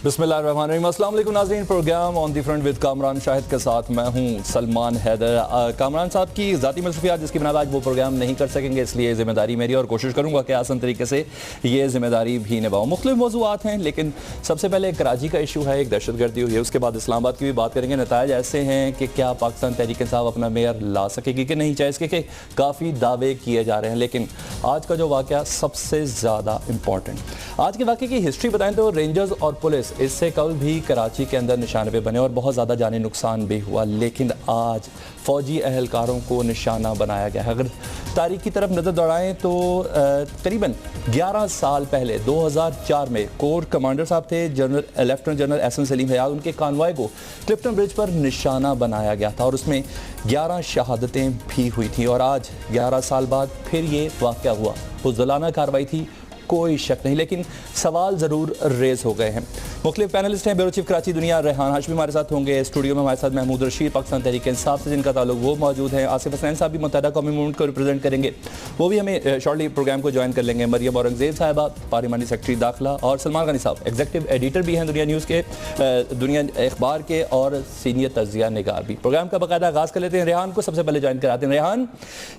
بسم اللہ الرحمن الرحیم۔ السلام علیکم ناظرین، program on the front with Kamran Shahid کے ساتھ میں ہوں سلمان حیدر۔ کامران صاحب کی ذاتی مصروفیات جس کی بنا پر آج وہ پروگرام نہیں کر سکیں گے، اس لیے ذمہ داری میری اور کوشش کروں گا کہ آسان طریقے سے یہ ذمہ داری بھی نبھاؤں۔ مختلف موضوعات ہیں لیکن سب سے پہلے کراچی کا ایشو ہے، ایک دہشت گردی ہوئی ہے، اس کے بعد اسلام آباد کی بھی بات کریں گے۔ نتائج ایسے ہیں کہ کیا پاکستان تحریک انصاف اپنا میئر لا سکے گی کہ نہیں، چاہے اس کے کہ کافی دعوے کیے جا رہے ہیں، لیکن آج کا جو واقعہ سب سے زیادہ امپورٹنٹ۔ آج کے واقعے کی ہسٹری بتائیں تو رینجرز اور پولیس اس سے قبل بھی کراچی کے اندر نشانے پہ بنے اور بہت زیادہ جانی نقصان بھی ہوا، لیکن آج فوجی اہلکاروں کو نشانہ بنایا گیا ہے۔ اگر تاریخ کی طرف نظر دوڑائیں تو قریباً 11 سال پہلے 2004 میں کور کمانڈر صاحب تھے لیفٹننٹ جنرل احسن سلیم حیات، ان کے کانوائے کو کلفٹن برج پر نشانہ بنایا گیا تھا اور اس میں 11 شہادتیں بھی ہوئی تھیں، اور آج 11 سال بعد پھر یہ واقعہ ہوا۔ بزدلانہ کارروائی تھی، کوئی شک نہیں، لیکن سوال ضرور ریز ہو گئے ہیں۔ مختلف پینلسٹ ہیں، بیورو چیف کراچی دنیا ریحان ہاشمی ہمارے ساتھ ہوں گے، اسٹوڈیو میں ہمارے ساتھ محمود رشید پاکستان تحریک انصاف سے جن کا تعلق وہ موجود ہیں، آصف حسنین صاحب بھی متحدہ قومی موومنٹ کو ریپرزینٹ کریں گے، وہ بھی ہمیں شارٹلی پروگرام کو جوائن کر لیں گے، مریم اورنگزیب صاحبہ پارلیمانی سیکرٹری داخلہ، اور سلمان غنی صاحب ایگزیکٹو ایڈیٹر بھی ہیں دنیا نیوز کے، دنیا اخبار کے، اور سینئر تجزیہ نگار بھی۔ پروگرام کا باقاعدہ آغاز کر لیتے ہیں، ریحان کو سب سے پہلے جوائن کراتے ہیں۔ ریحان،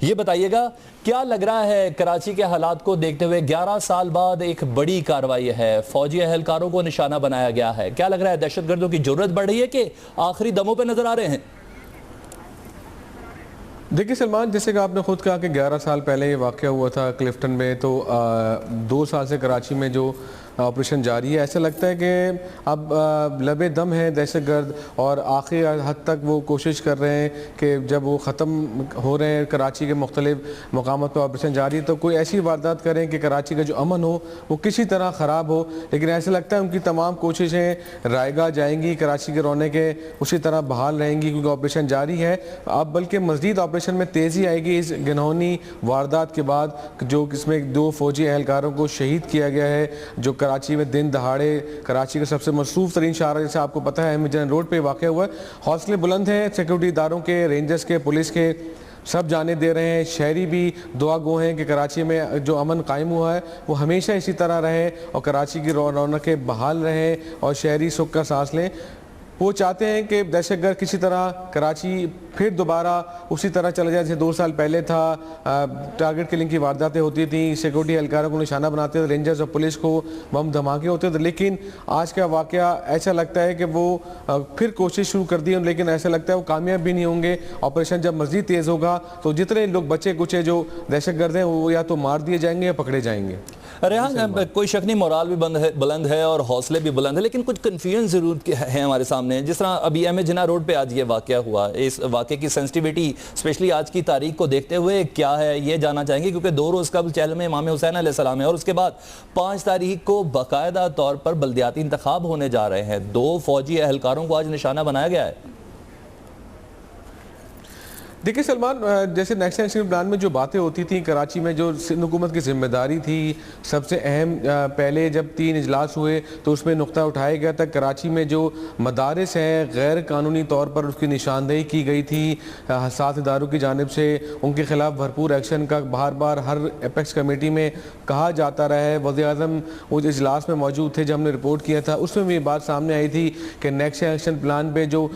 یہ بتائیے گا کیا لگ رہا ہے کراچی کے حالات کو دیکھتے ہوئے 11 سال بعد ایک بڑی کارروائی ہے، فوجی اہلکاروں کو نشانہ بنایا گیا ہے، کیا لگ رہا ہے دہشت گردوں کی جرات بڑھ رہی ہے کہ آخری دموں پہ نظر آ رہے ہیں؟ دیکھیے سلمان، جیسے کہ آپ نے خود کہا کہ 11 سال پہلے یہ واقعہ ہوا تھا کلفٹن میں، تو 2 سال سے کراچی میں جو آپریشن جاری ہے، ایسا لگتا ہے کہ اب لبے دم ہے دہشت گرد، اور آخری حد تک وہ کوشش کر رہے ہیں کہ جب وہ ختم ہو رہے ہیں کراچی کے مختلف مقامات پہ آپریشن جاری ہے تو کوئی ایسی واردات کریں کہ کراچی کا جو امن ہو وہ کسی طرح خراب ہو، لیکن ایسا لگتا ہے ان کی تمام کوششیں رائے گاہ جائیں گی، کراچی کے رونقیں اسی طرح بحال رہیں گی کیونکہ آپریشن جاری ہے۔ اب بلکہ مزید آپریشن میں تیزی آئے گی اس گنہونی واردات کے بعد، جو اس میں 2 فوجی اہلکاروں کو شہید کیا گیا ہے، جو کراچی میں دن دہاڑے کراچی کا سب سے مصروف ترین شاہراہ جیسے آپ کو پتہ ہے احمد جان روڈ پہ واقع ہوا ہے۔ حوصلے بلند ہیں سیکورٹی اداروں کے، رینجرز کے، پولیس کے، سب جانے دے رہے ہیں، شہری بھی دعا گو ہیں کہ کراچی میں جو امن قائم ہوا ہے وہ ہمیشہ اسی طرح رہے اور کراچی کی رونقیں بحال رہیں اور شہری سکھ کا سانس لیں۔ وہ چاہتے ہیں کہ دہشت گرد کسی طرح کراچی پھر دوبارہ اسی طرح چلا جائے جیسے 2 سال پہلے تھا، ٹارگٹ کلنگ کی وارداتیں ہوتی تھیں، سیکورٹی اہلکاروں کو نشانہ بناتے تھے، رینجرز اور پولیس کو بم دھماکے ہوتے تھے، لیکن آج کا واقعہ ایسا لگتا ہے کہ وہ پھر کوشش شروع کر دی، لیکن ایسا لگتا ہے وہ کامیاب بھی نہیں ہوں گے۔ آپریشن جب مزید تیز ہوگا تو جتنے لوگ بچے کچے جو دہشت گرد ہیں وہ یا تو مار دیے جائیں گے یا پکڑے جائیں گے۔ ریحان، کوئی شک نہیں مورال بھی بلند ہے اور حوصلے بھی بلند ہے، لیکن کچھ کنفیوژن ضرور ہیں ہمارے سامنے، جس طرح ابھی احمد جناح روڈ پہ آج یہ واقعہ ہوا، اس واقعے کی سینسٹیویٹی اسپیشلی آج کی تاریخ کو دیکھتے ہوئے کیا ہے یہ جاننا چاہیں گے، کیونکہ 2 روز قبل چہل میں امام حسین علیہ السلام ہے اور اس کے بعد 5 تاریخ کو باقاعدہ طور پر بلدیاتی انتخاب ہونے جا رہے ہیں، 2 فوجی اہلکاروں کو آج نشانہ بنایا گیا ہے۔ دیکھیں سلمان، جیسے نیشنل ایکشن پلان میں جو باتیں ہوتی تھیں کراچی میں، جو سندھ حکومت کی ذمہ داری تھی سب سے اہم، پہلے جب 3 اجلاس ہوئے تو اس میں نقطہ اٹھایا گیا تھا کراچی میں جو مدارس ہیں غیر قانونی طور پر اس کی نشاندہی کی گئی تھی، حساس اداروں کی جانب سے ان کے خلاف بھرپور ایکشن کا بار بار ہر ایپیکس کمیٹی میں کہا جاتا رہا ہے۔ وزیر اعظم اس اجلاس میں موجود تھے جب ہم نے رپورٹ کیا تھا، اس میں بھی یہ بات سامنے آئی تھی کہ نیشنل ایکشن پلان پہ جو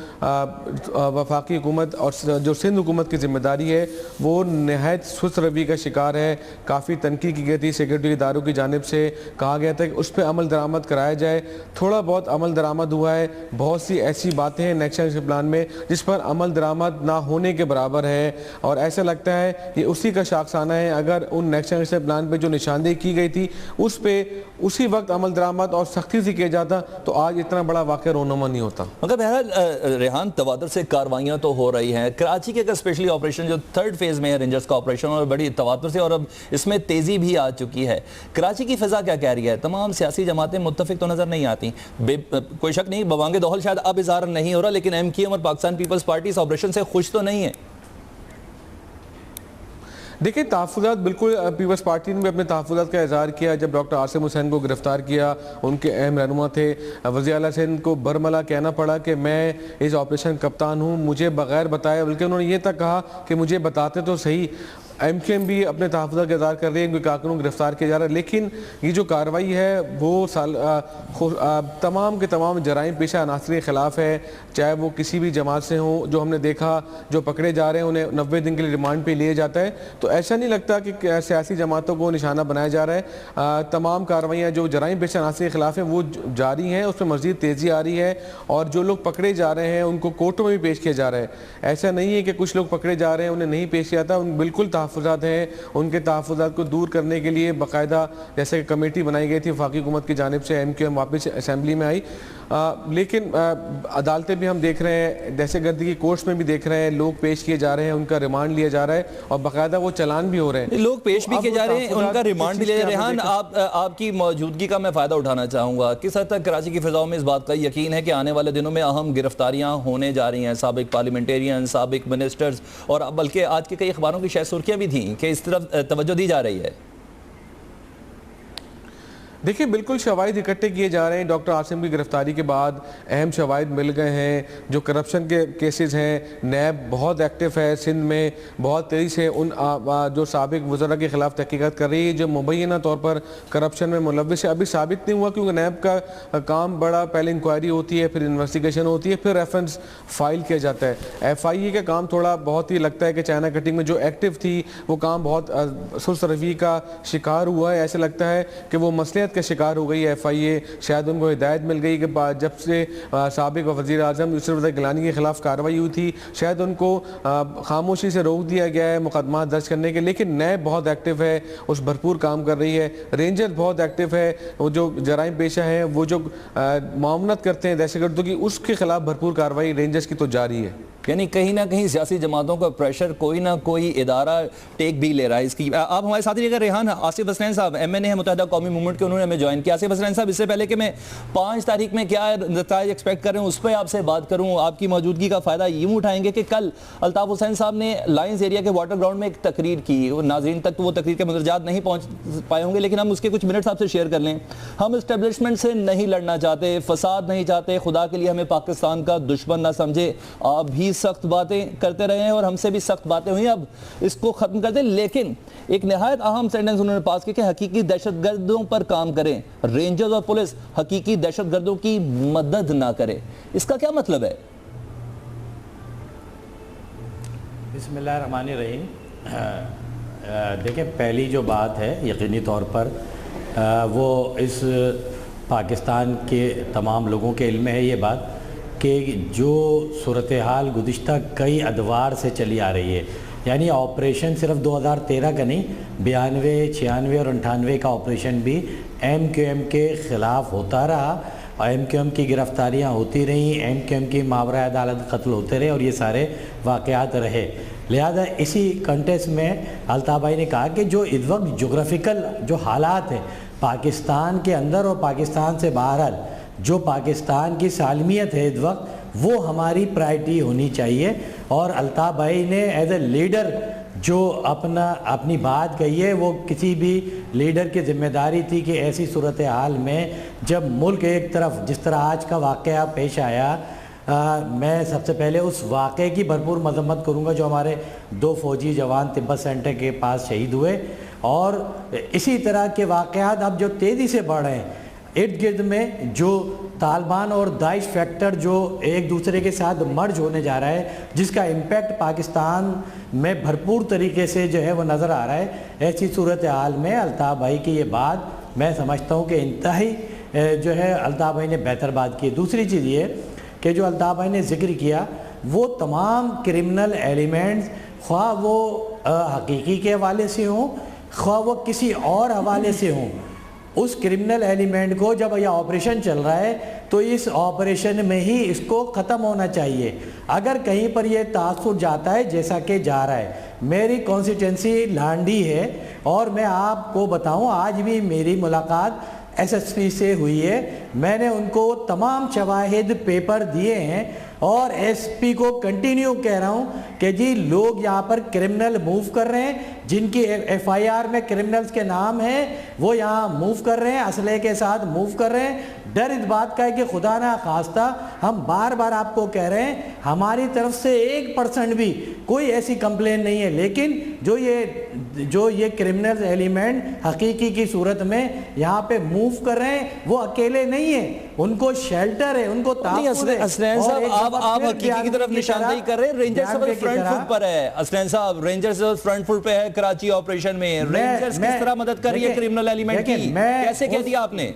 وفاقی حکومت اور جو سندھ حکومت کی ذمہ داری ہے وہ نہایت سست روی کا شکار ہے، کافی تنقید کی گئی تھی سیکورٹی اداروں کی جانب سے، کہا گیا تھا کہ اس پہ عمل درآمد کرایا جائے، تھوڑا بہت عمل درآمد ہوا ہے، بہت سی ایسی باتیں ہیں نیشنل ایکشن پلان میں جس پر عمل درآمد نہ ہونے کے برابر ہے، اور ایسا لگتا ہے یہ اسی کا شاخسانہ ہے۔ اگر ان نیشنل ایکشن پلان پہ جو نشاندہی کی گئی تھی اس پہ اسی وقت عمل درآمد اور سختی سے کیا جاتا تو آج اتنا بڑا واقعہ رونما نہیں ہوتا۔ مگر بہرحال ریحان، تواتر سے کاروائیاں تو ہو رہی ہیں کراچی کے، اسپیشلی آپریشن جو 3rd فیز میں ہے رینجرز کا آپریشن، اور بڑی تواتر سے، اور اب اس میں تیزی بھی آ چکی ہے۔ کراچی کی فضا کیا کہہ رہی ہے؟ تمام سیاسی جماعتیں متفق تو نظر نہیں آتی، کوئی شک نہیں بوانگ دہل شاید اب اظہار نہیں ہو رہا، لیکن MKM اور پاکستان پیپلز پارٹی اس آپریشن سے خوش تو نہیں ہے۔ دیکھیں تحفظات، بالکل پیپلز پارٹی نے بھی اپنے تحفظات کا اظہار کیا جب ڈاکٹر عاصم حسین کو گرفتار کیا، ان کے اہم رہنما تھے، وزیر اعلیٰ سے ان کو برملا کہنا پڑا کہ میں اس آپریشن کپتان ہوں، مجھے بغیر بتائے، بلکہ انہوں نے یہ تک کہا کہ مجھے بتاتے تو صحیح۔ ایم کیو ایم بھی اپنے تحفظات کا اظہار کر رہی ہے، ان کے کارکنوں کو گرفتار کیا جا رہا ہے، لیکن یہ جو کارروائی ہے وہ تمام کے تمام جرائم پیشہ عناصر کے خلاف ہے، چاہے وہ کسی بھی جماعت سے ہوں. جو ہم نے دیکھا جو پکڑے جا رہے ہیں انہیں 90 دن کے لیے ریمانڈ پہ لیے جاتا ہے. تو ایسا نہیں لگتا کہ سیاسی جماعتوں کو نشانہ بنایا جا رہا ہے. تمام کارروائیاں جو جرائم پیشہ عناصر کے خلاف ہیں وہ جاری ہیں، اس میں مزید تیزی آ رہی ہے، اور جو لوگ پکڑے جا رہے ہیں ان کو کورٹوں میں بھی پیش کیا جا رہا ہے. ایسا نہیں ہے کہ کچھ لوگ پکڑے جا رہے ہیں انہیں نہیں پیش کیا جاتا، ان بالکل تحفظات ہیں. ان کے تحفظات کو دور کرنے کے لیے باقاعدہ جیسے کہ کمیٹی بنائی گئی تھی وفاقی حکومت کی جانب سے، ایم کیو ایم واپس اسمبلی میں آئی. لیکن عدالتیں بھی ہم دیکھ رہے ہیں، دہشت گردی کی کورٹس میں بھی دیکھ رہے ہیں، لوگ پیش کیے جا رہے ہیں، ان کا ریمانڈ لیا جا رہا ہے اور باقاعدہ وہ چلان بھی ہو رہے ہیں. لوگ پیش بھی کیے جا رہے ہیں، ان کا ریمانڈ بھی لیا جا رہا ہے. ریحان، آپ کی موجودگی کا میں فائدہ اٹھانا چاہوں گا. کس حد تک کراچی کی فضاؤں میں اس بات کا یقین ہے کہ آنے والے دنوں میں اہم گرفتاریاں ہونے جا رہی ہیں؟ سابق پارلیمنٹیرین، سابق منسٹرز، اور بلکہ آج کے کئی اخباروں کی شاید سرخیاں بھی تھیں کہ اس طرف توجہ دی جا رہی ہے. دیکھیں بالکل شواہد اکٹھے کیے جا رہے ہیں. ڈاکٹر عاصم کی گرفتاری کے بعد اہم شواہد مل گئے ہیں. جو کرپشن کے کیسز ہیں، نیب بہت ایکٹیو ہے سندھ میں، بہت تیزی سے ان جو سابق وزراء کے خلاف تحقیقات کر رہی ہے جو مبینہ طور پر کرپشن میں ملوث ہے. ابھی ثابت نہیں ہوا کیونکہ نیب کا کام بڑا، پہلے انکوائری ہوتی ہے، پھر انویسٹیگیشن ہوتی ہے، پھر ریفرنس فائل کیا جاتا ہے. ایف آئی اے کا کام تھوڑا بہت ہی لگتا ہے کہ چائنا کٹنگ میں جو ایکٹیو تھی وہ کام بہت سست روی کا شکار ہوا ہے. ایسے لگتا ہے کہ وہ مصلحت کا شکار ہو گئی ہے ایف آئی اے. شاید ان کو ہدایت مل گئی کہ جب سے سابق وزیر اعظم یوسف رضا گیلانی کے خلاف کارروائی ہوئی تھی شاید ان کو خاموشی سے روک دیا گیا ہے مقدمات درج کرنے کے. لیکن نیب بہت ایکٹیو ہے، اس بھرپور کام کر رہی ہے. رینجر بہت ایکٹیو ہے، وہ جو جرائم پیشہ ہیں، وہ جو معاونت کرتے ہیں دہشت گردوں کی، اس کے خلاف بھرپور کارروائی رینجرز کی تو جاری ہے. یعنی کہیں نہ کہیں سیاسی جماعتوں کا پریشر کوئی نہ کوئی ادارہ ٹیک بھی لے رہا ہے اس کی. آپ ہمارے ساتھ رہیے گا. ریحان، آصف حسنین صاحب ایم این اے ہیں متحدہ قومی موومنٹ کے، انہوں نے ہمیں جوائن کیا. آصف حسنین صاحب، اس سے پہلے کہ میں 5 تاریخ میں کیا نتائج ایکسپیکٹ کر رہے ہوں اس پہ آپ سے بات کروں، آپ کی موجودگی کا فائدہ یوں اٹھائیں گے کہ کل الطاف حسین صاحب نے لائنز ایریا کے واٹر گراؤنڈ میں ایک تقریر کی. ناظرین تک تو وہ تقریر کے مندرجات نہیں پہنچ پائے ہوں گے، لیکن ہم اس کے کچھ منٹس آپ سے شیئر کر لیں. ہم اسٹیبلشمنٹ سے نہیں لڑنا چاہتے، فساد نہیں چاہتے، خدا کے لیے ہمیں پاکستان کا دشمن نہ سمجھے. آپ بھی سخت باتیں کرتے رہے ہیں اور ہم سے بھی سخت باتیں ہوئی، اب اس کو ختم کر دیں. لیکن ایک نہایت اہم سینٹنس انہوں نے پاس کیا کہ حقیقی دہشت گردوں پر کام کریں، رینجرز اور پولیس حقیقی دہشت گردوں کی مدد نہ کرے. اس کا کیا مطلب ہے؟ بسم اللہ الرحمن الرحیم. دیکھیں، پہلی جو بات ہے یقینی طور پر وہ اس پاکستان کے تمام لوگوں کے علم میں ہے یہ بات کہ جو صورتحال گزشتہ کئی ادوار سے چلی آ رہی ہے، یعنی آپریشن صرف 2013 کا نہیں، 92، 96 اور 98 کا آپریشن بھی ایم کیو ایم کے خلاف ہوتا رہا، اور ایم کیو ایم کی گرفتاریاں ہوتی رہیں، ایم کیو ایم کی ماورا عدالت قتل ہوتے رہے، اور یہ سارے واقعات رہے. لہذا اسی کنٹیکسٹ میں الطاف بھائی نے کہا کہ جو اس وقت جغرافیکل جو حالات ہیں پاکستان کے اندر اور پاکستان سے باہر، جو پاکستان کی سالمیت ہے اس وقت، وہ ہماری پرائرٹی ہونی چاہیے. اور الطاف بھائی نے ایز اے لیڈر جو اپنی بات کہی ہے، وہ کسی بھی لیڈر کی ذمہ داری تھی کہ ایسی صورتحال میں جب ملک ایک طرف جس طرح آج کا واقعہ پیش آیا، میں سب سے پہلے اس واقعے کی بھرپور مذمت کروں گا جو ہمارے 2 فوجی جوان تبت سینٹر کے پاس شہید ہوئے. اور اسی طرح کے واقعات اب جو تیزی سے بڑھ رہے ہیں ارد گرد میں، جو طالبان اور داعش فیکٹر جو ایک دوسرے کے ساتھ مرج ہونے جا رہا ہے، جس کا امپیکٹ پاکستان میں بھرپور طریقے سے جو ہے وہ نظر آ رہا ہے. ایسی صورتحال میں الطاف بھائی کی یہ بات میں سمجھتا ہوں کہ انتہائی جو ہے الطاف بھائی نے بہتر بات کی. دوسری چیز یہ کہ جو الطاف بھائی نے ذکر کیا، وہ تمام کرمنل ایلیمنٹس، خواہ وہ حقیقی کے حوالے سے ہوں، خواہ وہ کسی اور حوالے سے ہوں، اس کرمنل ایلیمنٹ کو جب یہ آپریشن چل رہا ہے تو اس آپریشن میں ہی اس کو ختم ہونا چاہیے. اگر کہیں پر یہ تاثر جاتا ہے جیسا کہ جا رہا ہے، میری کانسٹیٹنسی لانڈی ہے اور میں آپ کو بتاؤں آج بھی میری ملاقات ایس ایس پی سے ہوئی ہے. میں نے ان کو تمام شواہد پیپر دیے ہیں اور ایس پی کو کنٹینیو کہہ رہا ہوں کہ جی لوگ یہاں پر کرمنل موو کر رہے ہیں، جن کی ایف آئی آر میں کرمنلز کے نام ہیں، وہ یہاں موو کر رہے ہیں، اسلحے کے ساتھ موو کر رہے ہیں. ڈر اس بات کا ہے کہ خدا نہ خواستہ، ہم بار بار آپ کو کہہ رہے ہیں ہماری طرف سے 1% بھی کوئی ایسی کمپلین نہیں ہے، لیکن جو یہ کرمنل ایلیمنٹ حقیقی کی صورت میں یہاں پہ موو کر رہے ہیں وہ اکیلے نہیں ہیں, ان کو شیلٹر ہے, ان کو تحفظ ہے. اسنین صاحب آپ حقیقی کی طرف نشاندہی کر رہے ہیں. رینجر صاحب فرنٹ فٹ پر ہے. اسنین صاحب رینجر صاحب فرنٹ فٹ پہ ہے کراچی آپریشن میں. رینجرز کس طرح مدد کر رہی ہے کرمنل ایلیمنٹ کی, کیسے کہہ دیا آپ نے؟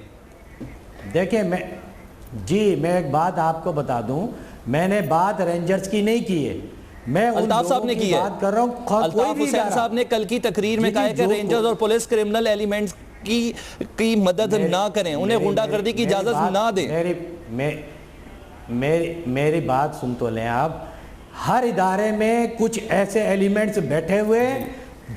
دیکھیں میں ایک بات آپ کو بتا دوں, میں نے بات رینجرز کی نہیں کی ہے, میں الطاف صاحب نے کی ہے. بات کر رہا ہوں. الطاف حسین صاحب نے کل کی تقریر میں کہا ہے کہ رینجرز اور پولیس کرمنل ایلیمنٹس کی مدد نہ کریں, انہیں غنڈہ گردی کی اجازت نہ دیں. میری بات سن تو لیں آپ. ہر ادارے میں کچھ ایسے ایلیمنٹس بیٹھے ہوئے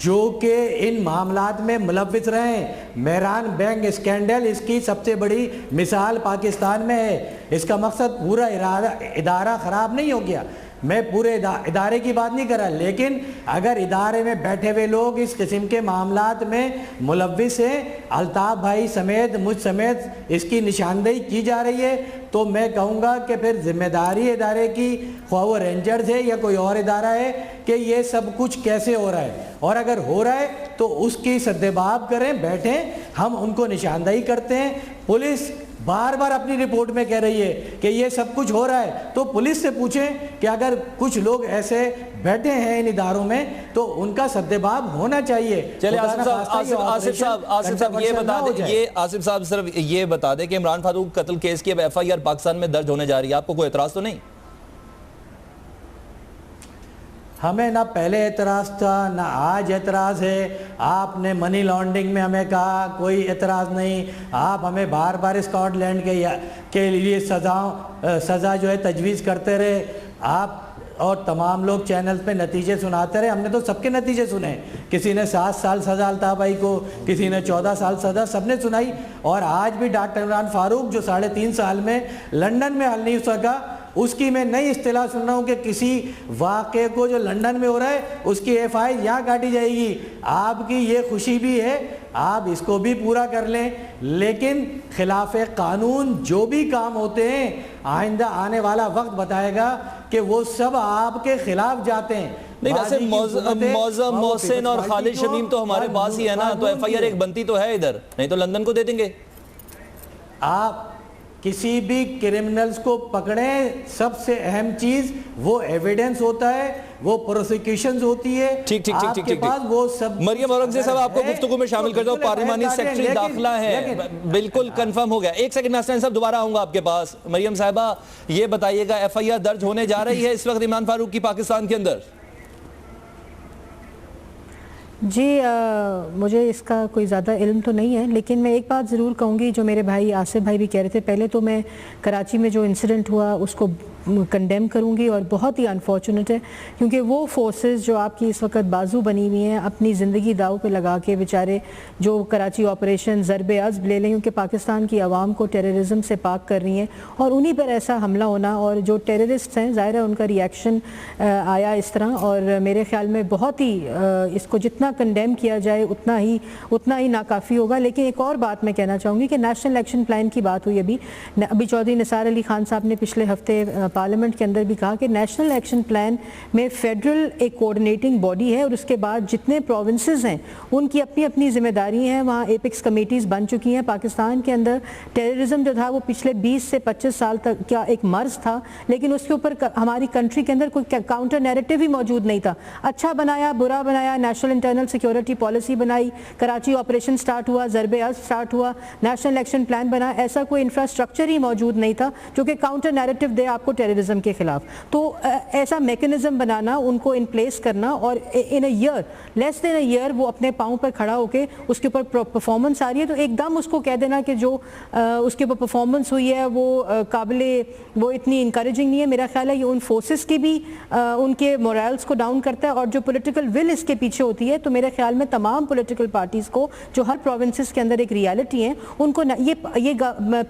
جو کہ ان معاملات میں ملوث رہے ہیں. مہران بینک اسکینڈل اس کی سب سے بڑی مثال پاکستان میں ہے. اس کا مقصد پورا ادارہ خراب نہیں ہو گیا, میں پورے ادارے کی بات نہیں کر رہا, لیکن اگر ادارے میں بیٹھے ہوئے لوگ اس قسم کے معاملات میں ملوث ہیں, الطاف بھائی سمیت مجھ سمیت اس کی نشاندہی کی جا رہی ہے, تو میں کہوں گا کہ پھر ذمہ داری ادارے کی, خواہ وہ رینجرز ہے یا کوئی اور ادارہ ہے, کہ یہ سب کچھ کیسے ہو رہا ہے, اور اگر ہو رہا ہے تو اس کی سدباب کریں, بیٹھیں, ہم ان کو نشاندہی کرتے ہیں. پولیس بار بار اپنی رپورٹ میں کہہ رہی ہے کہ یہ سب کچھ ہو رہا ہے, تو پولیس سے پوچھیں کہ اگر کچھ لوگ ایسے بیٹھے ہیں ان اداروں میں تو ان کا سدباب ہونا چاہیے. چلے آصف صاحب یہ بتا دیں, آصف صاحب صرف یہ بتا دیں کہ عمران فاروق قتل کیس کی اب ایف آئی آر پاکستان میں درج ہونے جا رہی ہے, آپ کو کوئی اعتراض تو نہیں؟ ہمیں نہ پہلے اعتراض تھا نہ آج اعتراض ہے. آپ نے منی لانڈرنگ میں ہمیں کہا کوئی اعتراض نہیں, آپ ہمیں بار بار اسکاٹ لینڈ کے لیے سزا جو ہے تجویز کرتے رہے, آپ اور تمام لوگ چینل پہ نتیجے سناتے رہے. ہم نے تو سب کے نتیجے سنے, کسی نے 7 سال سزا الطاف بھائی کو, کسی نے 14 سال سزا, سب نے سنائی. اور آج بھی ڈاکٹر عمران فاروق جو 3.5 سال میں لندن میں حل نہیں ہو سکا, اس کی میں نئی اصطلاح سن رہا ہوں کہ کسی واقعے کو جو لندن میں ہو رہا ہے اس کی ایف آئی یہاں کاٹی جائے گی. آپ کی یہ خوشی بھی ہے, آپ اس کو بھی پورا کر لیں, لیکن خلاف قانون جو بھی کام ہوتے ہیں آئندہ آنے والا وقت بتائے گا کہ وہ سب آپ کے خلاف جاتے ہیں. نہیں ویسے معظم محسن اور خالد شمیم تو ہمارے پاس ہی ہے نا, تو ایف آئی آر ایک بنتی تو ہے ادھر, نہیں تو لندن کو دے دیں گے. آپ کسی بھی کرمنلز کو پکڑیں, سب سے اہم چیز وہ ایویڈنس ہوتا ہے, وہ پروسیکیوشنز ہوتی ہے. آپ کے پاس وہ سب. مریم اورنگزیب صاحب آپ کو گفتگو میں شامل کر دو, پارلیمانی سیکرٹری داخلہ ہے, بالکل کنفرم ہو گیا. ایک سیکنڈ میں حسین صاحب دوبارہ آؤں گا آپ کے پاس. مریم صاحبہ یہ بتائیے گا ایف آئی آر درج ہونے جا رہی ہے اس وقت عمران فاروق کی پاکستان کے اندر؟ جی مجھے اس کا کوئی زیادہ علم تو نہیں ہے, لیکن میں ایک بات ضرور کہوں گی جو میرے بھائی آصف بھائی بھی کہہ رہے تھے. پہلے تو میں کراچی میں جو انسیڈنٹ ہوا اس کو کنڈیم کروں گی, اور بہت ہی انفارچونیٹ ہے کیونکہ وہ فورسز جو آپ کی اس وقت بازو بنی ہوئی ہیں, اپنی زندگی داؤ پہ لگا کے بیچارے جو کراچی آپریشن ضرب عزم لے لیں, کیونکہ پاکستان کی عوام کو ٹیررزم سے پاک کر رہی ہیں, اور انہی پر ایسا حملہ ہونا, اور جو ٹیررسٹ ہیں ظاہر ہے ان کا ریئیکشن آیا اس طرح, اور میرے خیال میں بہت ہی اس کو جتنا کنڈیم کیا جائے اتنا ہی ناکافی ہوگا. لیکن ایک اور بات میں کہنا چاہوں گی کہ نیشنل ایکشن پلان کی بات ہوئی ابھی چودھری نثار علی خان صاحب نے پچھلے ہفتے پارلیمنٹ کے اندر بھی کہا کہ نیشنل ایکشن پلان میں فیڈرل ایک کوارڈینیٹنگ باڈی ہے, اور اس کے بعد جتنے پروونسز ہیں ان کی اپنی اپنی ذمہ داری ہیں. وہاں ایپکس کمیٹیز بن چکی ہیں. پاکستان کے اندر ٹیررزم جو تھا وہ پچھلے 20 سے 25 سال تک کیا ایک مرض تھا, لیکن اس کے اوپر ہماری کنٹری کے اندر کوئی کاؤنٹر نیریٹو ہی موجود نہیں تھا. اچھا بنایا برا بنایا, نیشنل انٹرنل سیکیورٹی پالیسی بنائی, کراچی آپریشن سٹارٹ ہوا, ضرب عزم سٹارٹ ہوا, نیشنل ایکشن پلان بنا, ایسا کوئی انفراسٹرکچر ہی موجود نہیں تھا جو کہ کاؤنٹر نیریٹو دے آپ کو ٹیررزم کے خلاف. تو ایسا میکنزم بنانا, ان کو ان پلیس کرنا, اور ان a year less then a year وہ اپنے پاؤں پر کھڑا ہو کے اس کے اوپر پرفارمنس آ رہی ہے, تو ایک دم اس کو کہہ دینا کہ جو اس کے اوپر پرفارمنس ہوئی ہے وہ وہ اتنی انکریجنگ نہیں ہے. میرا خیال ہے یہ ان فورسز کی بھی ان کے مورائلز کو ڈاؤن کرتا ہے, اور جو پولیٹیکل ول اس کے پیچھے ہوتی ہے. تو میرے خیال میں تمام پولیٹیکل پارٹیز کو جو ہر پروونسز کے اندر ایک ریالٹی ہیں, ان کو یہ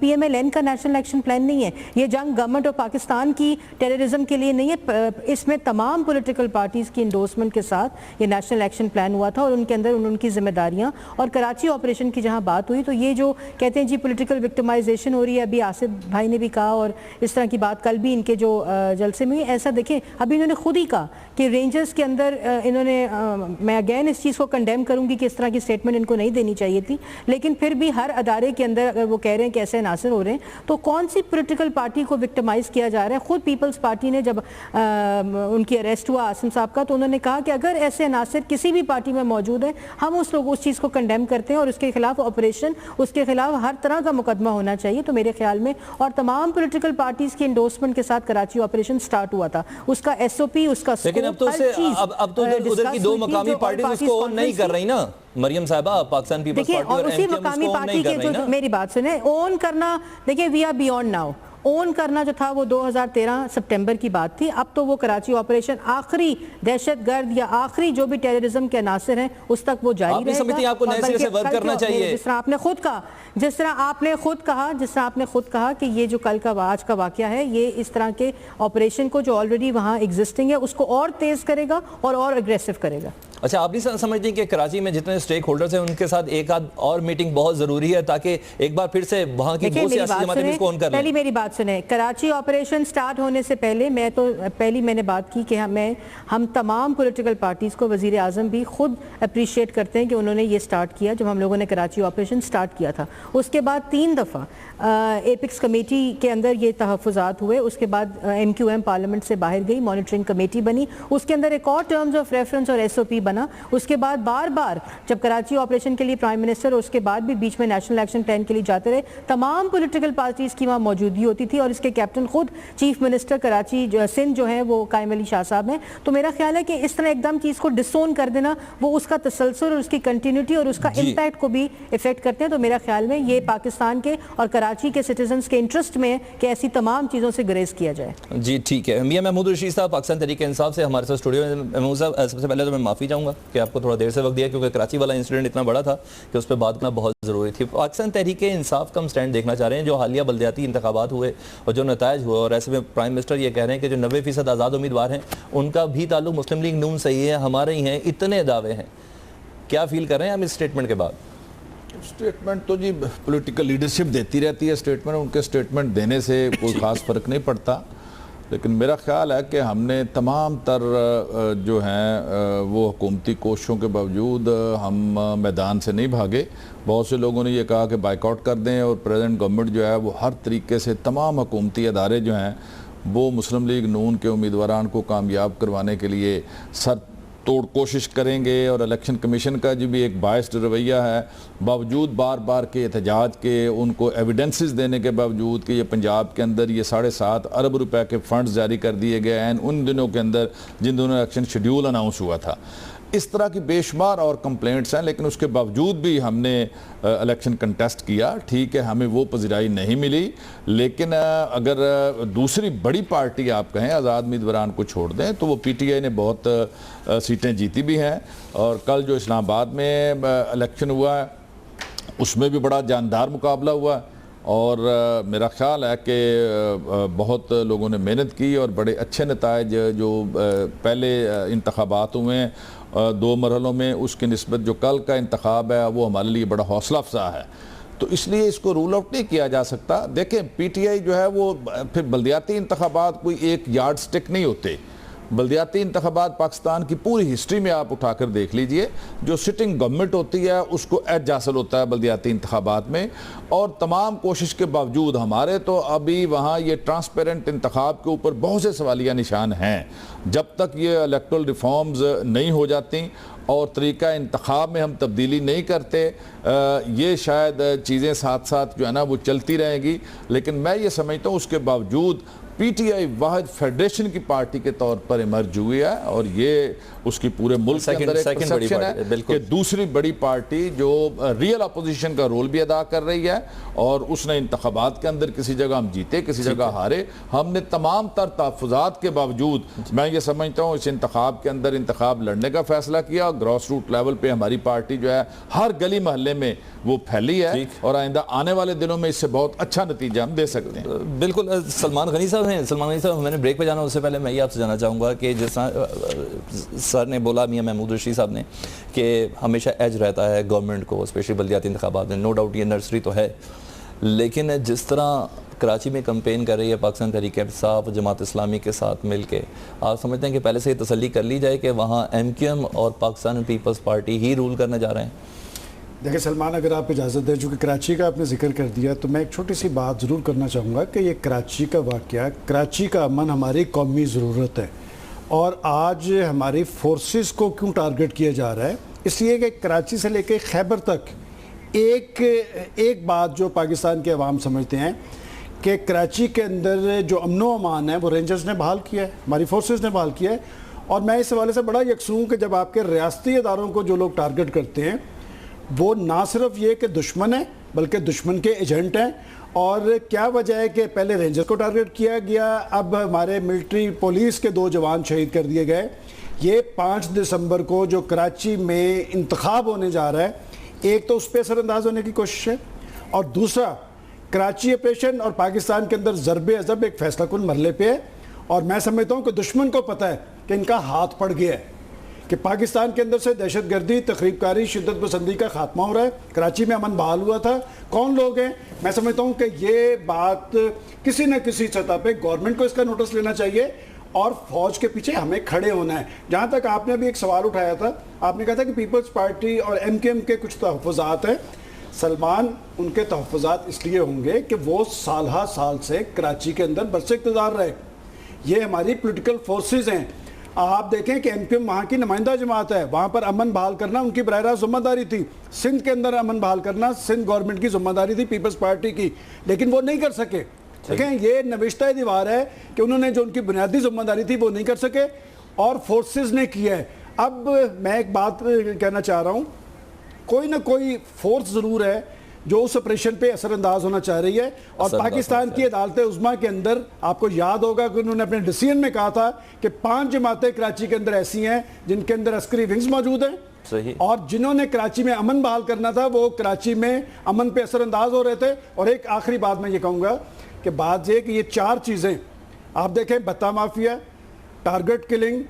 پی ایم ایل این کا نیشنل ایکشن پلان نہیں ہے, یہ جنگ گورنمنٹ آف پاکستان پاکستان کی ٹیررزم کے لیے نہیں ہے، اس میں تمام پولیٹیکل پارٹیز کی انڈورسمنٹ کے ساتھ یہ نیشنل ایکشن پلان ہوا تھا اور ان کے اندر ان کی ذمہ داریاں اور کراچی آپریشن کی جہاں بات ہوئی تو یہ جو کہتے ہیں جی پولیٹیکل وکٹمائزیشن ہو رہی ہے، ابھی آصف بھائی نے بھی کہا اور اس طرح کی بات کل بھی ان کے جو جلسے میں، ایسا دیکھیں ابھی انہوں نے خود ہی کہا کہ رینجرز کے اندر انہوں نے، میں اگین اس چیز کو کنڈیم کروں گی کہ اس طرح کی سٹیٹمنٹ ان کو نہیں دینی چاہیے تھی، لیکن پھر بھی ہر ادارے کے اندر اگر وہ کہہ رہے ہیں کہ ایسے عناصر ہو رہے ہیں تو کون سی پولیٹیکل پارٹی کو وکٹمائز کیا جا رہا ہے؟ خود پیپلز پارٹی نے جب ان کی اریسٹ ہوا عاصم صاحب کا تو انہوں نے کہا کہ اگر ایسے عناصر کسی بھی پارٹی میں موجود ہیں ہم اس چیز کو کنڈیم کرتے ہیں اور اس کے خلاف آپریشن، اس کے خلاف ہر طرح کا مقدمہ ہونا چاہیے. تو میرے خیال میں اور تمام پولیٹیکل پارٹیز کی انڈورسمنٹ کے ساتھ کراچی آپریشن سٹارٹ ہوا تھا، اس کا ایس او پی، اس کا لیکن اب تو ادھر کی دو مقامی پارٹیز اس کو اون نہیں کر رہی نا مریم صاحبہ، پاکستان پیپلز پارٹی اور اسی مقامی پارٹی کے جو میری بات سنیں اون کرنا، دیکھیں وی آر بیونڈ ناؤ، اون کرنا جو تھا وہ 2013 سپٹمبر کی بات تھی. اب تو وہ کراچی آپریشن آخری دہشت گرد یا آخری جو بھی ٹیررزم کے عناصر ہیں اس تک وہ جاری رہے گا. سمجھتی ہیں آپ کو نئے سرے سے ورک کرنا چاہیے؟ جس طرح آپ نے خود کہا کہ یہ جو کل کا آج کا واقعہ ہے یہ اس طرح کے آپریشن کو جو آلریڈی وہاں ایگزسٹنگ ہے اس کو اور تیز کرے گا اور اگریسو کرے گا. اچھا، آپ نہیں سمجھتے کہ کراچی میں جتنے سٹیک ہولڈرز ہیں ان کے ساتھ ایک آدھ اور میٹنگ بہت ضروری ہے تاکہ ایک بار پھر سے وہاں کی بہت سیاسی جماعتیں اس کو آن کر لیں؟ پہلی میری بات سنیں، کراچی آپریشن سٹارٹ ہونے سے پہلے میں نے بات کی کہ ہم تمام پولیٹیکل پارٹیز کو، وزیر اعظم بھی خود اپریشیٹ کرتے ہیں کہ انہوں نے یہ سٹارٹ کیا جب ہم لوگوں نے کراچی آپریشن سٹارٹ کیا تھا. اس کے بعد 3 دفعہ ایپکس کمیٹی کے اندر یہ تحفظات ہوئے، اس کے بعد ایم کیو ایم پارلیمنٹ سے باہر گئی، مانیٹرنگ کمیٹی بنی، اس کے اندر ایک اور ٹرمز آف ریفرنس اور ایس او پی بنا. اس کے بعد بار بار جب کراچی آپریشن کے لیے پرائم منسٹر اور اس کے بعد بھی بیچ میں نیشنل ایکشن پلان کے لیے جاتے رہے، تمام پولیٹیکل پارٹیز کی وہاں موجودگی ہوتی تھی اور اس کے کیپٹن خود چیف منسٹر کراچی سندھ جو ہیں وہ قائم علی شاہ صاحب ہیں. تو میرا خیال ہے کہ اس طرح ایک دم چیز کو ڈسون کر دینا وہ اس کا تسلسل اور اس کی کنٹینیوٹی اور اس کا امپیکٹ کو بھی افیکٹ کرتے ہیں. تو میرا خیال میں یہ پاکستان کے اور کراچی کے سٹیزنز کے انٹرسٹ میں ہے کہ ایسی تمام چیزوں سے گریز کیا جائے. جی ٹھیک ہے. میاں محمود رشید صاحب پاکستان تحریک انصاف سے ہمارے ساتھ اسٹوڈیو میں. محمود صاحب سب سے پہلے تو میں معافی چاہوں گا کہ آپ کو تھوڑا دیر سے وقت دیا کیونکہ کراچی والا انسیڈنٹ اتنا بڑا تھا کہ اس پہ بات کرنا بہت ضروری تھی. پاکستان تحریک انصاف کا ہم سٹینڈ دیکھنا چاہ رہے ہیں. جو حالیہ بلدیاتی انتخابات ہوئے اور جو نتائج ہوئے اور ایسے میں پرائم منسٹر یہ کہہ رہے ہیں کہ جو 90% آزاد امیدوار ہیں ان کا بھی تعلق مسلم لیگ نون سے ہی ہے، ہمارے ہی ہیں، اتنے دعوے ہیں. کیا فیل کر رہے ہیں ہم اس سٹیٹمنٹ کے بعد؟ سٹیٹمنٹ تو جی پولیٹیکل لیڈرشپ دیتی رہتی ہے سٹیٹمنٹ، ان کے سٹیٹمنٹ دینے سے کوئی خاص فرق نہیں پڑتا. لیکن میرا خیال ہے کہ ہم نے تمام تر جو ہیں وہ حکومتی کوششوں کے باوجود ہم میدان سے نہیں بھاگے. بہت سے لوگوں نے یہ کہا کہ بائیک آؤٹ کر دیں اور پریزیڈنٹ گورنمنٹ جو ہے وہ ہر طریقے سے تمام حکومتی ادارے جو ہیں وہ مسلم لیگ نون کے امیدواران کو کامیاب کروانے کے لیے سر توڑ کوشش کریں گے. اور الیکشن کمیشن کا جو بھی ایک باعث رویہ ہے باوجود بار بار کے احتجاج کے، ان کو ایویڈنسز دینے کے باوجود کہ یہ پنجاب کے اندر یہ 7.5 ارب روپے کے فنڈز جاری کر دیے گئے ہیں ان دنوں کے اندر جن دنوں الیکشن شیڈیول اناؤنس ہوا تھا. اس طرح کی بے شمار اور کمپلینٹس ہیں، لیکن اس کے باوجود بھی ہم نے الیکشن کنٹیسٹ کیا. ٹھیک ہے، ہمیں وہ پذیرائی نہیں ملی، لیکن اگر دوسری بڑی پارٹی آپ کہیں آزاد امیدواران کو چھوڑ دیں تو وہ پی ٹی آئی نے بہت سیٹیں جیتی بھی ہیں. اور کل جو اسلام آباد میں الیکشن ہوا ہے اس میں بھی بڑا جاندار مقابلہ ہوا اور میرا خیال ہے کہ بہت لوگوں نے محنت کی اور بڑے اچھے نتائج جو پہلے انتخابات ہوئے ہیں 2 مرحلوں میں اس کی نسبت جو کل کا انتخاب ہے وہ ہمارے لیے بڑا حوصلہ افزا ہے. تو اس لیے اس کو رول آؤٹ نہیں کیا جا سکتا. دیکھیں پی ٹی آئی جو ہے وہ پھر بلدیاتی انتخابات کوئی ایک یارڈ سٹک نہیں ہوتے. بلدیاتی انتخابات پاکستان کی پوری ہسٹری میں آپ اٹھا کر دیکھ لیجئے، جو سٹنگ گورنمنٹ ہوتی ہے اس کو ایج حاصل ہوتا ہے بلدیاتی انتخابات میں. اور تمام کوشش کے باوجود ہمارے تو ابھی وہاں یہ ٹرانسپیرنٹ انتخاب کے اوپر بہت سے سوالیہ نشان ہیں. جب تک یہ الیکٹرل ریفارمز نہیں ہو جاتی اور طریقہ انتخاب میں ہم تبدیلی نہیں کرتے یہ شاید چیزیں ساتھ ساتھ جو ہے نا وہ چلتی رہیں گی. لیکن میں یہ سمجھتا ہوں اس کے باوجود پی ٹی آئی واحد فیڈریشن کی پارٹی کے طور پر ایمرج ہوئی ہے اور یہ اس کی پورے ملک کے اندر ایک پرسپشن ہے کہ دوسری بڑی پارٹی جو ریئل اپوزیشن کا رول بھی ادا کر رہی ہے. اور اس نے انتخابات کے اندر کسی جگہ ہم جیتے کسی جگہ ہارے، ہم نے تمام تر تحفظات کے باوجود میں یہ سمجھتا ہوں اس انتخاب کے اندر انتخاب لڑنے کا فیصلہ کیا. گراس روٹ لیول پہ ہماری پارٹی جو ہے ہر گلی محلے میں وہ پھیلی ہے اور آئندہ آنے والے دنوں میں اس سے بہت اچھا نتیجہ ہم دے سکتے ہیں. بالکل. سلمان غنی صاحب ہیں سلمان غنی صاحب, میں نے بریک پہ جانا, اس سے پہلے میں یہ آپ سے جاننا چاہوں گا کہ جس طرح سر نے بولا, میاں محمود رشید صاحب نے, کہ ہمیشہ ایج رہتا ہے گورنمنٹ کو اسپیشلی بلدیاتی انتخابات میں, نو ڈاؤٹ یہ نرسری تو ہے, لیکن جس طرح کراچی میں کمپین کر رہی ہے پاکستان تحریک انصاف جماعت اسلامی کے ساتھ مل کے, آپ سمجھتے ہیں کہ پہلے سے یہ تسلی کر لی جائے کہ وہاں ایم کیو ایم اور پاکستان پیپلز پارٹی ہی رول کرنے جا رہے ہیں؟ دیکھیں سلمان, اگر آپ اجازت دیں, چونکہ کراچی کا آپ نے ذکر کر دیا, تو میں ایک چھوٹی سی بات ضرور کرنا چاہوں گا کہ یہ کراچی کا واقعہ, کراچی کا امن ہماری قومی ضرورت ہے, اور آج ہماری فورسز کو کیوں ٹارگٹ کیا جا رہا ہے, اس لیے کہ کراچی سے لے کے خیبر تک ایک بات جو پاکستان کے عوام سمجھتے ہیں کہ کراچی کے اندر جو امن و امان ہے وہ رینجرز نے بحال کیا ہے, ہماری فورسز نے بحال کیا ہے. اور میں اس حوالے سے بڑا یکسوں ہوں کہ جب آپ کے ریاستی اداروں کو جو لوگ ٹارگٹ کرتے ہیں وہ نہ صرف یہ کہ دشمن ہیں بلکہ دشمن کے ایجنٹ ہیں. اور کیا وجہ ہے کہ پہلے رینجر کو ٹارگٹ کیا گیا, اب ہمارے ملٹری پولیس کے 2 جوان شہید کر دیے گئے. یہ 5 دسمبر کو جو کراچی میں انتخاب ہونے جا رہا ہے, ایک تو اس پہ اثر انداز ہونے کی کوشش ہے, اور دوسرا کراچی آپریشن اور پاکستان کے اندر ضرب عضب ایک فیصلہ کن مرحلے پہ ہے. اور میں سمجھتا ہوں کہ دشمن کو پتہ ہے کہ ان کا ہاتھ پڑ گیا ہے, کہ پاکستان کے اندر سے دہشت گردی, تخریب کاری, شدت پسندی کا خاتمہ ہو رہا ہے. کراچی میں امن بحال ہوا تھا. کون لوگ ہیں؟ میں سمجھتا ہوں کہ یہ بات کسی نہ کسی سطح پہ گورنمنٹ کو اس کا نوٹس لینا چاہیے, اور فوج کے پیچھے ہمیں کھڑے ہونا ہے. جہاں تک آپ نے ابھی ایک سوال اٹھایا تھا, آپ نے کہا تھا کہ پیپلز پارٹی اور ایم کیو ایم کے کچھ تحفظات ہیں. سلمان, ان کے تحفظات اس لیے ہوں گے کہ وہ سالہ سال سے کراچی کے اندر برسر اقتدار رہے. یہ ہماری پولیٹیکل فورسز ہیں. آپ دیکھیں کہ ایم کیو ایم وہاں کی نمائندہ جماعت ہے, وہاں پر امن بحال کرنا ان کی براہ راست ذمہ داری تھی. سندھ کے اندر امن بحال کرنا سندھ گورنمنٹ کی ذمہ داری تھی, پیپلز پارٹی کی, لیکن وہ نہیں کر سکے. دیکھیں یہ نوشتہ دیوار ہے کہ انہوں نے جو ان کی بنیادی ذمہ داری تھی وہ نہیں کر سکے, اور فورسز نے کیا ہے. اب میں ایک بات کہنا چاہ رہا ہوں, کوئی نہ کوئی فورس ضرور ہے جو اس آپریشن پہ اثر انداز ہونا چاہ رہی ہے. اور پاکستان کی عدالت عظمیٰ کے اندر آپ کو یاد ہوگا کہ انہوں نے اپنے ڈیسیژن میں کہا تھا کہ 5 جماعتیں کراچی کے اندر ایسی ہیں جن کے اندر عسکری ونگز موجود ہیں, اور جنہوں نے کراچی میں امن بحال کرنا تھا وہ کراچی میں امن پہ اثر انداز ہو رہے تھے. اور ایک آخری بات میں یہ کہوں گا کہ بات یہ کہ یہ 4 چیزیں آپ دیکھیں, بتا مافیا, ٹارگٹ کلنگ,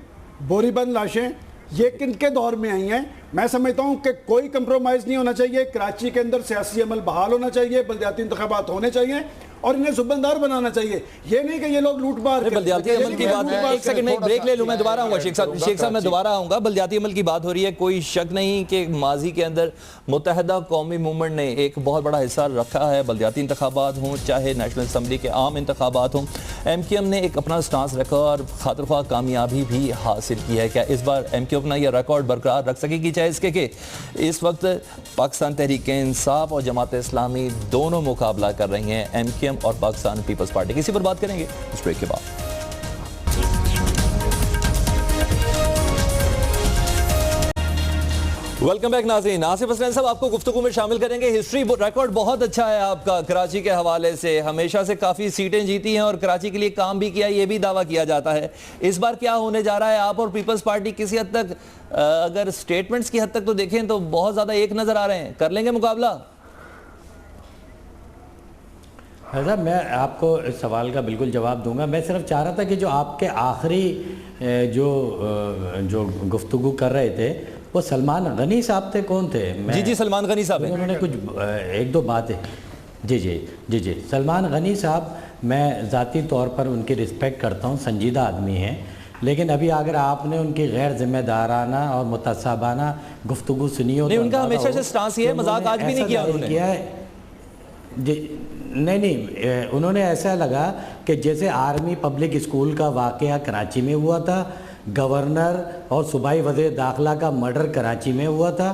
بوری بند لاشیں, یہ کن کے دور میں آئی ہیں. میں سمجھتا ہوں کہ کوئی کمپرومائز نہیں ہونا چاہیے. کراچی کے اندر سیاسی عمل بحال ہونا چاہیے, بلدیاتی انتخابات ہونے چاہیے, اور انہیں زبندار بنانا چاہیے. یہ نہیں کہ یہ لوگ لوٹ مار بلدیاتی عمل کی بات, ایک سیکنڈ میں ایک بریک لے لوں, میں دوبارہ آؤں گا شیخ صاحب میں دوبارہ آؤں گا. بلدیاتی عمل کی بات ہو رہی ہے, کوئی شک نہیں کہ ماضی کے اندر متحدہ قومی موومنٹ نے ایک بہت بڑا حصہ رکھا ہے. بلدیاتی انتخابات ہوں چاہے نیشنل اسمبلی کے عام انتخابات ہوں, ایم کیو ایم نے ایک اپنا سٹانس رکھا اور خاطر خواہ کامیابی بھی حاصل کی ہے. کیا اس بار ایم کیو اپنا یہ ریکارڈ برقرار رکھ سکے گی, چاہے اس کے کہ اس وقت پاکستان تحریک انصاف اور جماعت اسلامی دونوں مقابلہ کر رہی ہیں, ایم کیو ایم اور پاکستان پیپلز پارٹی؟ کسی پر بات کریں گے اس بریک کے بعد. ویلکم بیک ناظرین. آصف حسنین صاحب آپ کو گفتگو میں شامل کریں گے. ہسٹری ریکارڈ بہت اچھا ہے آپ کا کراچی کے حوالے سے, ہمیشہ سے کافی سیٹیں جیتی ہیں اور کراچی کے لیے کام بھی کیا, یہ بھی دعویٰ کیا جاتا ہے. اس بار کیا ہونے جا رہا ہے؟ آپ اور پیپلز پارٹی کسی حد تک, اگر سٹیٹمنٹس کی حد تک تو دیکھیں تو بہت زیادہ ایک نظر آ رہے ہیں, کر لیں گے مقابلہ؟ حضرت میں آپ کو اس سوال کا بالکل جواب دوں گا. میں صرف چاہ رہا تھا کہ جو آپ کے آخری جو گفتگو کر رہے تھے وہ سلمان غنی صاحب تھے, کون تھے؟ جی سلمان غنی صاحب, انہوں نے کچھ ایک دو باتیں. جی سلمان غنی صاحب, میں ذاتی طور پر ان کی رسپیکٹ کرتا ہوں, سنجیدہ آدمی ہیں, لیکن ابھی اگر آپ نے ان کی غیر ذمہ دارانہ اور متصابانہ گفتگو سنی ہو, نہیں ان کا ہمیشہ سے سٹانس یہ ہے, مذاق آج بھی نہیں کیا انہوں نے. جی نہیں, انہوں نے ایسا لگا کہ جیسے آرمی پبلک اسکول کا واقعہ کراچی میں ہوا تھا, گورنر اور صوبائی وزیر داخلہ کا مرڈر کراچی میں ہوا تھا.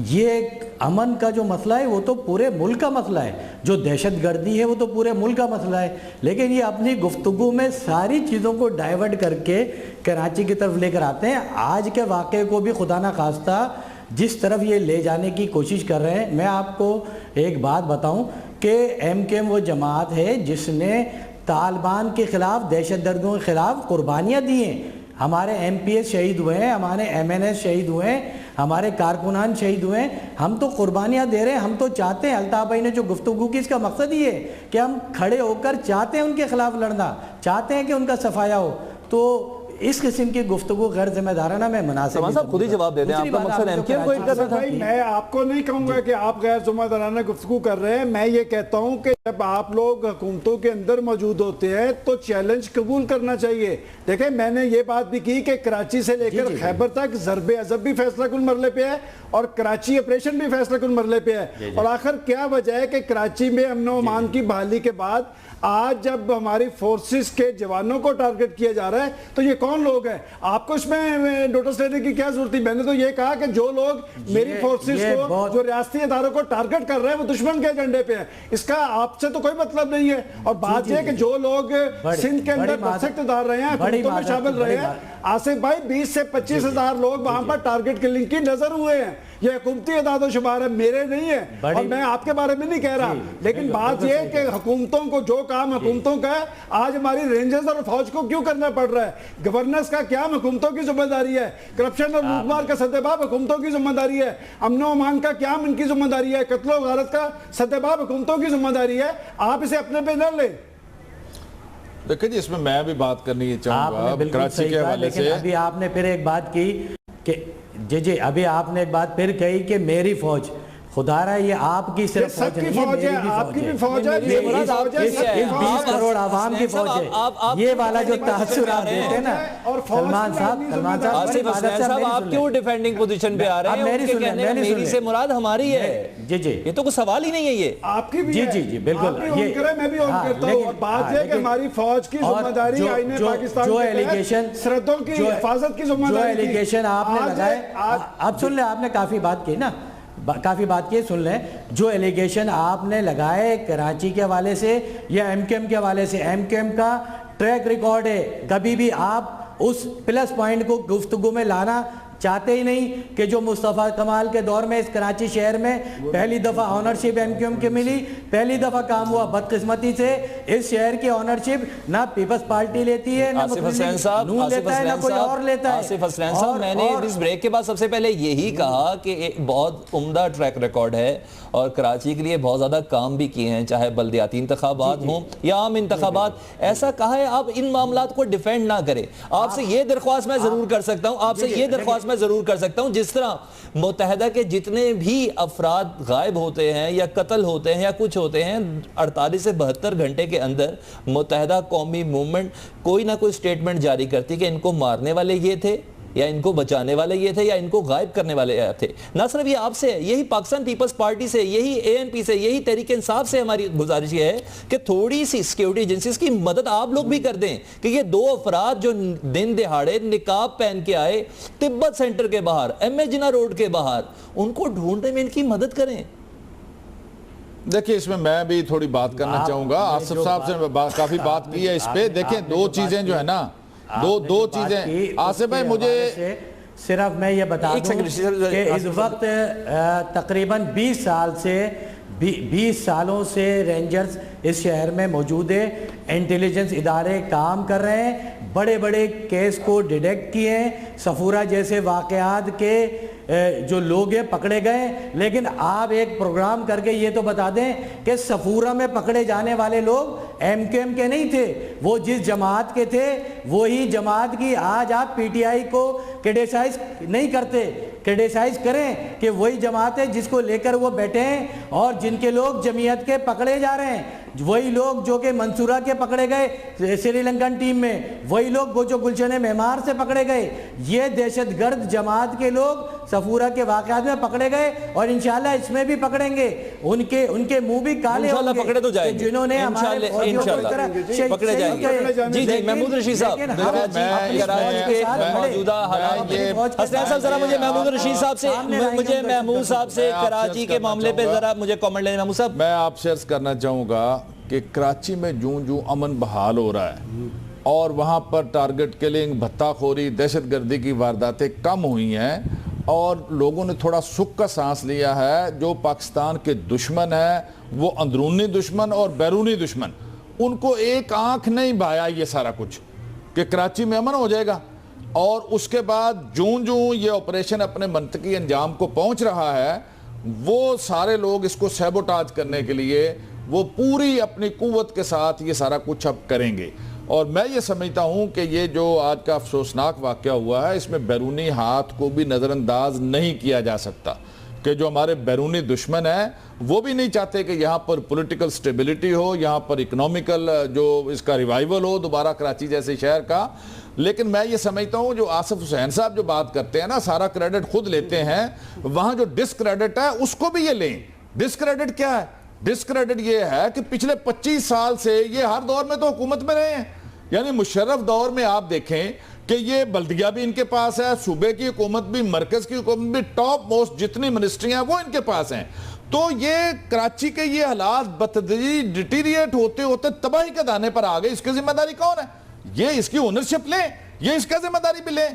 یہ امن کا جو مسئلہ ہے وہ تو پورے ملک کا مسئلہ ہے, جو دہشت گردی ہے وہ تو پورے ملک کا مسئلہ ہے, لیکن یہ اپنی گفتگو میں ساری چیزوں کو ڈائیورٹ کر کے کراچی کی طرف لے کر آتے ہیں. آج کے واقعے کو بھی خدا نہ خواستہ جس طرف یہ لے جانے کی کوشش کر رہے ہیں, میں آپ کو ایک بات بتاؤں کہ ایم کیو ایم وہ جماعت ہے جس نے طالبان کے خلاف, دہشت گردوں کے خلاف قربانیاں دی ہیں. ہمارے ایم پی ایس شہید ہوئے ہیں, ہمارے ایم این ایس شہید ہوئے ہیں, ہمارے کارکنان شہید ہوئے ہیں. ہم تو قربانیاں دے رہے ہیں, ہم تو چاہتے ہیں, الطاف بھائی نے جو گفتگو کی اس کا مقصد یہ ہے کہ ہم کھڑے ہو کر چاہتے ہیں ان کے خلاف لڑنا, چاہتے ہیں کہ ان کا صفایا ہو. تو اس قسم کی گفتگو غیر ذمہ دارانہ میں مناسب سلمان صاحب خود ہی جواب دے دیں, آپ کا مقصد ایم کیو ایم کو ہٹ کرنا تھا. میں آپ کو نہیں کہوں گا کہ آپ غیر ذمہ دارانہ گفتگو کر رہے ہیں. میں یہ کہتا ہوں کہ جب آپ لوگ حکومتوں کے اندر موجود ہوتے ہیں تو چیلنج قبول کرنا چاہیے. دیکھیں میں نے یہ بات بھی کی کہ کراچی سے لے کر خیبر تک ضرب عضب بھی فیصلہ کن مرحلے پہ ہے اور کراچی آپریشن بھی فیصلہ کن مرحلے پہ ہے. اور آخر کیا وجہ ہے کہ کراچی میں امن و امان کی بحالی کے بعد آج جب ہماری فورسز کے جوانوں کو ٹارگٹ کیا جا رہا ہے تو یہ کون لوگ ہیں؟ آپ کو اس میں نوٹس لینے کی کیا ضرورت تھی؟ میں نے تو یہ کہا کہ جو لوگ میری فورسز کو, جو ریاستی اداروں کو ٹارگٹ کر رہے ہیں وہ دشمن کے ایجنڈے پہ ہیں. اس کا آپ سے تو کوئی مطلب نہیں ہے. اور بات یہ کہ جو لوگ سندھ کے اندر دستک ادار رہے ہیں, حکومتوں میں شامل رہے ہیں, آصف بھائی 20 سے 25 ہزار لوگ وہاں پر ٹارگٹ کلنگ کی نظر ہوئے ہیں. یہ حکومتی اعداد و شمار ہے, میرے نہیں ہے, اور میں آپ کے بارے میں نہیں کہہ رہا. لیکن بات یہ ہے کہ حکومتوں کو جو کام حکومتوں کا ہے آج ہماری رینجرز اور فوج کو کیوں کرنا پڑ رہا ہے؟ گورننس کا قیام حکومتوں کی ذمہ داری ہے, کرپشن اور لوٹ مار کا سدباب حکومتوں کی ذمہ داری ہے, امن و امان کا قیام ان کی ذمہ داری ہے, قتل و غارت کا سدباب حکومتوں کی ذمہ داری ہے. آپ اسے اپنے پہ نہ لیں. دیکھیں جی, اس میں میں بھی بات کرنی چاہوں گا کراچی کے حوالے سے. لیکن ابھی آپ نے پھر ایک بات کی کہ جی ابھی آپ نے ایک بات پھر کہی کہ میری فوج, خدا رہا یہ آپ کی صرف فوج نہیں ہے, آپ کی بھی فوج ہے, اس 20 کروڑ عوام کی فوج ہے. یہ والا جو تاثر آپ دیتے ہیں نا سلمان صاحب, آصف حسنین صاحب آپ کیوں ڈیفینڈنگ پوزیشن پہ آ رہے ہیں؟ ان کے کہنے میں میری سے مراد ہماری ہے. جی جی یہ تو کوئی سوال ہی نہیں ہے. یہ آپ کی بھی جی جی جی بالکل, میں بھی آن کرتا ہوں. بات یہ کہ ہماری فوج کی ذمہ داری آئین پاکستان جو ایلیگیشن سرحدوں کی حفاظت کی ذمہ داری, جو ایلیگیشن آپ نے لگائے, اب سن لیں, آپ نے کافی بات کی نا, کافی بات کی, سن لیں. جو ایلیگیشن آپ نے لگائے کراچی کے حوالے سے یا ایم کیو ایم کے حوالے سے, ایم کیو ایم کا ٹریک ریکارڈ ہے, کبھی بھی آپ اس پلس پوائنٹ کو گفتگو میں لانا چاہتے ہی نہیں کہ جو مصطفیٰ کمال کے دور میں اس کراچی شہر میں پہلی دفعہ آنرشپ ایم کیو ایم کے ملی, پہلی دفعہ کام ہوا. بدقسمتی سے اس شہر کی آنرشپ نہ پیپلز پارٹی لیتی ہے, نہ آصف حسنین صاحب, کوئی اور لیتا ہے. آصف حسنین صاحب, میں نے اس بریک کے بعد سب سے پہلے یہی کہا کہ ایک بہت عمدہ ٹریک ریکارڈ ہے اور کراچی کے لیے بہت زیادہ کام بھی کیے ہیں, چاہے بلدیاتی انتخابات ہوں یا عام انتخابات. ایسا کہا ہے آپ ان معاملات کو ڈیفینڈ نہ کریں. آپ سے یہ درخواست میں ضرور کر سکتا ہوں, آپ سے یہ درخواست میں ضرور کر سکتا ہوں, جس طرح متحدہ کے جتنے بھی افراد غائب ہوتے ہیں یا قتل ہوتے ہیں یا کچھ ہوتے ہیں, 48 سے 72 گھنٹے کے اندر متحدہ قومی موومنٹ کوئی نہ کوئی سٹیٹمنٹ جاری کرتی کہ ان کو مارنے والے یہ تھے یا ان کو بچانے والے یہ تھے یا ان کو غائب کرنے والے تھے. نہ صرف یہ آپ سے, یہی پاکستان پیپلز پارٹی سے, یہی اے این پی سے, یہی تحریک انصاف سے ہماری گزارش یہ ہے کہ تھوڑی سی سیکیورٹی ایجنسیز کی مدد آپ لوگ بھی کر دیں کہ یہ 2 افراد جو دن دہاڑے نقاب پہن کے آئے تبت سینٹر کے باہر, ایم اے جناح روڈ کے باہر, ان کو ڈھونڈنے میں ان کی مدد کریں. دیکھیں اس میں بھی تھوڑی بات کرنا چاہوں گا. آصف صاحب سے کافی بات کی ہے اس پہ. دیکھیں 2 چیزیں جو ہے نا, دو چیزیں. آصف بھائی مجھے صرف میں یہ بتا دوں کہ اس وقت تقریباً 20 سالوں سے رینجرز اس شہر میں موجود ہے, انٹیلیجنس ادارے کام کر رہے ہیں, بڑے بڑے کیس کو ڈیٹیکٹ کیے ہیں, صفورہ جیسے واقعات کے جو لوگ ہیں پکڑے گئے. لیکن آپ ایک پروگرام کر کے یہ تو بتا دیں کہ صفورہ میں پکڑے جانے والے لوگ ایم کیو ایم کے نہیں تھے, وہ جس جماعت کے تھے وہی جماعت کی آج آپ پی ٹی آئی کو کرٹیسائز نہیں کرتے. کرٹیسائز کریں کہ وہی جماعت ہے جس کو لے کر وہ بیٹھے ہیں, اور جن کے لوگ جمعیت کے پکڑے جا رہے ہیں, وہی لوگ جو کہ منصورہ کے پکڑے گئے سری لنکن ٹیم میں, وہی لوگ جو گلشن معمار سے پکڑے گئے, یہ دہشت گرد جماعت کے لوگ صفورہ کے واقعات میں پکڑے گئے اور انشاءاللہ اس میں بھی پکڑیں گے. ان کے منہ بھی کالے ہوں گے پکڑے تو جائیں گے, جنہوں نے ہمارے فوجیوں کو اس طرح پکڑے جائیں گے. جی جی محمود رشید صاحب, کراچی کے موجودہ حالات, حسنین صاحب ذرا مجھے محمود رشید صاحب سے, مجھے محمود صاحب سے کراچی کے معاملے پہ ذرا مجھے کامنٹ لینے. محمود صاحب میں آپ سے عرض کرنا چاہوں گا کہ کراچی میں جوں امن بحال ہو رہا ہے اور وہاں پر ٹارگٹ کلنگ, بھتہ خوری, دہشت گردی کی وارداتیں کم ہوئی ہیں اور لوگوں نے تھوڑا سکھ کا سانس لیا ہے. جو پاکستان کے دشمن ہیں وہ اندرونی دشمن اور بیرونی دشمن, ان کو ایک آنکھ نہیں بھایا یہ سارا کچھ کہ کراچی میں امن ہو جائے گا. اور اس کے بعد جوں یہ آپریشن اپنے منطقی انجام کو پہنچ رہا ہے وہ سارے لوگ اس کو سیبوٹاج کرنے کے لیے وہ پوری اپنی قوت کے ساتھ یہ سارا کچھ اب کریں گے. اور میں یہ سمجھتا ہوں کہ یہ جو آج کا افسوسناک واقعہ ہوا ہے اس میں بیرونی ہاتھ کو بھی نظر انداز نہیں کیا جا سکتا کہ جو ہمارے بیرونی دشمن ہیں وہ بھی نہیں چاہتے کہ یہاں پر پولیٹیکل سٹیبلٹی ہو, یہاں پر اکنومیکل جو اس کا ریوائیول ہو دوبارہ کراچی جیسے شہر کا. لیکن میں یہ سمجھتا ہوں جو آصف حسین صاحب جو بات کرتے ہیں نا سارا کریڈٹ خود لیتے ہیں, وہاں جو ڈسکریڈٹ ہے اس کو بھی یہ لیں. ڈسکریڈٹ کیا ہے؟ ڈسکریڈٹ یہ ہے کہ پچھلے 25 سال سے یہ ہر دور میں تو حکومت میں رہے ہیں. یعنی مشرف دور میں آپ دیکھیں کہ یہ بلدیہ بھی ان کے پاس ہے, صوبے کی حکومت بھی, مرکز کی حکومت بھی, ٹاپ موسٹ جتنی منسٹری ہیں وہ ان کے پاس ہیں. تو یہ کراچی کے یہ حالات بتدریج ڈیٹیریٹ ہوتے ہوتے تباہی کے دانے پر آ گئے. اس کی ذمہ داری کون ہے؟ یہ اس کی اونرشپ لیں, یہ اس کا ذمہ داری بھی لیں